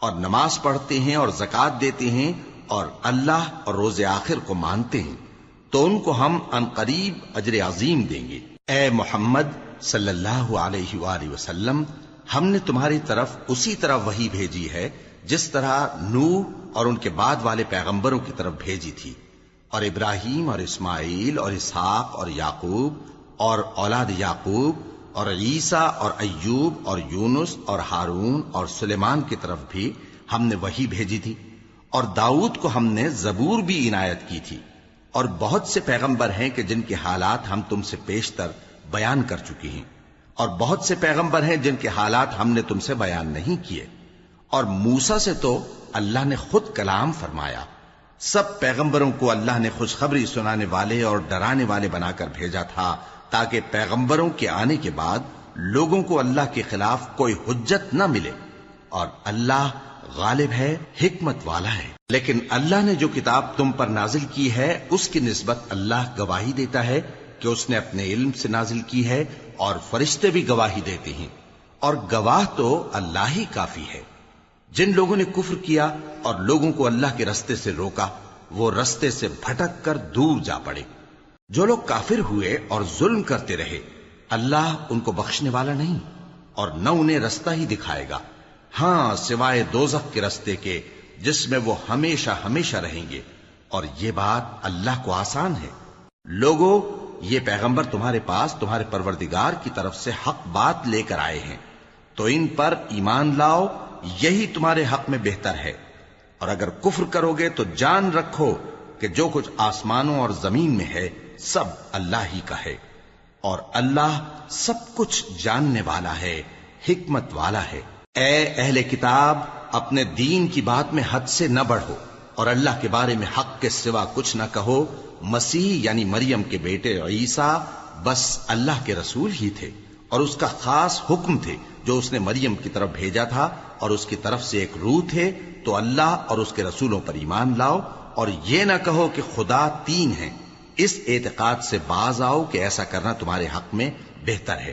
اور نماز پڑھتے ہیں اور زکوٰۃ دیتے ہیں اور اللہ اور روز آخر کو مانتے ہیں تو ان کو ہم عنقریب اجر عظیم دیں گے۔ اے محمد صلی اللہ علیہ وآلہ وسلم، ہم نے تمہاری طرف اسی طرح وحی بھیجی ہے جس طرح نوح اور ان کے بعد والے پیغمبروں کی طرف بھیجی تھی، اور ابراہیم اور اسماعیل اور اسحاق اور یعقوب اور اولاد یعقوب اور عیسیٰ اور ایوب اور یونس اور ہارون اور سلیمان کی طرف بھی ہم نے وحی بھیجی تھی، اور داؤد کو ہم نے زبور بھی عنایت کی تھی، اور بہت سے پیغمبر ہیں کہ جن کے حالات ہم تم سے پیشتر بیان کر چکے ہیں، اور بہت سے پیغمبر ہیں جن کے حالات ہم نے تم سے بیان نہیں کیے، اور موسیٰ سے تو اللہ نے خود کلام فرمایا۔ سب پیغمبروں کو اللہ نے خوشخبری سنانے والے اور ڈرانے والے بنا کر بھیجا تھا تاکہ پیغمبروں کے آنے کے بعد لوگوں کو اللہ کے خلاف کوئی حجت نہ ملے، اور اللہ غالب ہے، حکمت والا ہے۔ لیکن اللہ نے جو کتاب تم پر نازل کی ہے اس کی نسبت اللہ گواہی دیتا ہے کہ اس نے اپنے علم سے نازل کی ہے، اور فرشتے بھی گواہی دیتے ہیں، اور گواہ تو اللہ ہی کافی ہے۔ جن لوگوں نے کفر کیا اور لوگوں کو اللہ کے رستے سے روکا، وہ رستے سے بھٹک کر دور جا پڑے۔ جو لوگ کافر ہوئے اور ظلم کرتے رہے، اللہ ان کو بخشنے والا نہیں اور نہ انہیں رستہ ہی دکھائے گا، ہاں سوائے دوزخ کے رستے کے جس میں وہ ہمیشہ ہمیشہ رہیں گے، اور یہ بات اللہ کو آسان ہے۔ لوگو، یہ پیغمبر تمہارے پاس تمہارے پروردگار کی طرف سے حق بات لے کر آئے ہیں، تو ان پر ایمان لاؤ، یہی تمہارے حق میں بہتر ہے، اور اگر کفر کرو گے تو جان رکھو کہ جو کچھ آسمانوں اور زمین میں ہے سب اللہ ہی کا ہے، اور اللہ سب کچھ جاننے والا ہے، حکمت والا ہے۔ اے اہل کتاب، اپنے دین کی بات میں حد سے نہ بڑھو، اور اللہ کے بارے میں حق کے سوا کچھ نہ کہو۔ مسیح یعنی مریم کے بیٹے عیسیٰ بس اللہ کے رسول ہی تھے، اور اس کا خاص حکم تھے جو اس نے مریم کی طرف بھیجا تھا، اور اس کی طرف سے ایک روح تھے، تو اللہ اور اس کے رسولوں پر ایمان لاؤ، اور یہ نہ کہو کہ خدا تین ہیں۔ اس اعتقاد سے باز آؤ کہ ایسا کرنا تمہارے حق میں بہتر ہے۔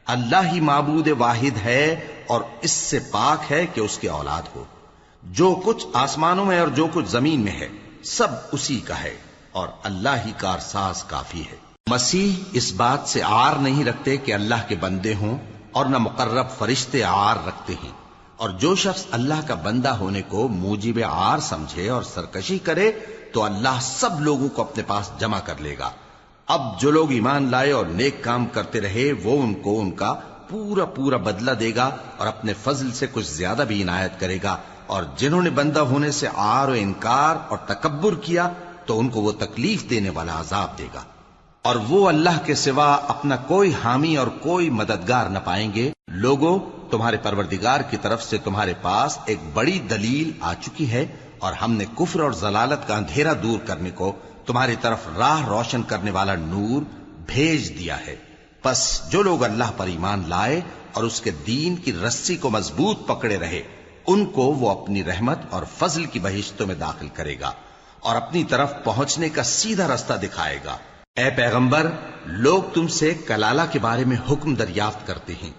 اللہ ہی معبود واحد ہے، اور اس سے پاک ہے کہ اس کی اولاد ہو۔ جو کچھ آسمانوں میں اور جو کچھ زمین میں ہے سب اسی کا ہے، اور اللہ ہی کارساز کافی ہے۔ مسیح اس بات سے عار نہیں رکھتے کہ اللہ کے بندے ہوں، اور نہ مقرب فرشتے عار رکھتے ہیں، اور جو شخص اللہ کا بندہ ہونے کو موجب عار سمجھے اور سرکشی کرے تو اللہ سب لوگوں کو اپنے پاس جمع کر لے گا۔ اب جو لوگ ایمان لائے اور نیک کام کرتے رہے وہ ان کو ان کا پورا پورا بدلہ دے گا، اور اپنے فضل سے کچھ زیادہ بھی عنایت کرے گا، اور جنہوں نے بندہ ہونے سے عار و انکار اور تکبر کیا تو ان کو وہ تکلیف دینے والا عذاب دے گا، اور وہ اللہ کے سوا اپنا کوئی حامی اور کوئی مددگار نہ پائیں گے۔ لوگوں، تمہارے پروردگار کی طرف سے تمہارے پاس ایک بڑی دلیل آ چکی ہے، اور ہم نے کفر اور ضلالت کا اندھیرا دور کرنے کو تمہاری طرف راہ روشن کرنے والا نور بھیج دیا ہے۔ پس جو لوگ اللہ پر ایمان لائے اور اس کے دین کی رسی کو مضبوط پکڑے رہے، ان کو وہ اپنی رحمت اور فضل کی بہشتوں میں داخل کرے گا، اور اپنی طرف پہنچنے کا سیدھا رستہ دکھائے گا۔ اے پیغمبر، لوگ تم سے کلالہ کے بارے میں حکم دریافت کرتے ہیں،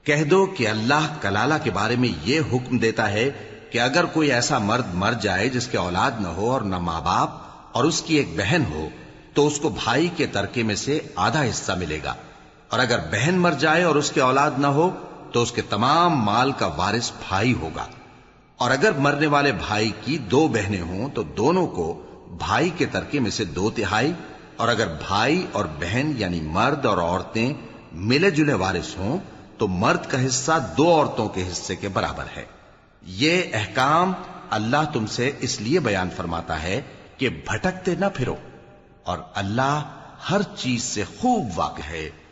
کہہ دو کہ اللہ کلالہ کے بارے میں یہ حکم دیتا ہے کہ اگر کوئی ایسا مرد مر جائے جس کے اولاد نہ ہو اور نہ ماں باپ، اور اس کی ایک بہن ہو، تو اس کو بھائی کے ترکے میں سے آدھا حصہ ملے گا، اور اگر بہن مر جائے اور اس کے اولاد نہ ہو تو اس کے تمام مال کا وارث بھائی ہوگا، اور اگر مرنے والے بھائی کی دو بہنیں ہوں تو دونوں کو بھائی کے ترکے میں سے 2/3، اور اگر بھائی اور بہن یعنی مرد اور عورتیں ملے جلے وارث ہوں تو مرد کا حصہ 2 عورتوں کے حصے کے برابر ہے۔ یہ احکام اللہ تم سے اس لیے بیان فرماتا ہے کہ بھٹکتے نہ پھرو، اور اللہ ہر چیز سے خوب واقف ہے۔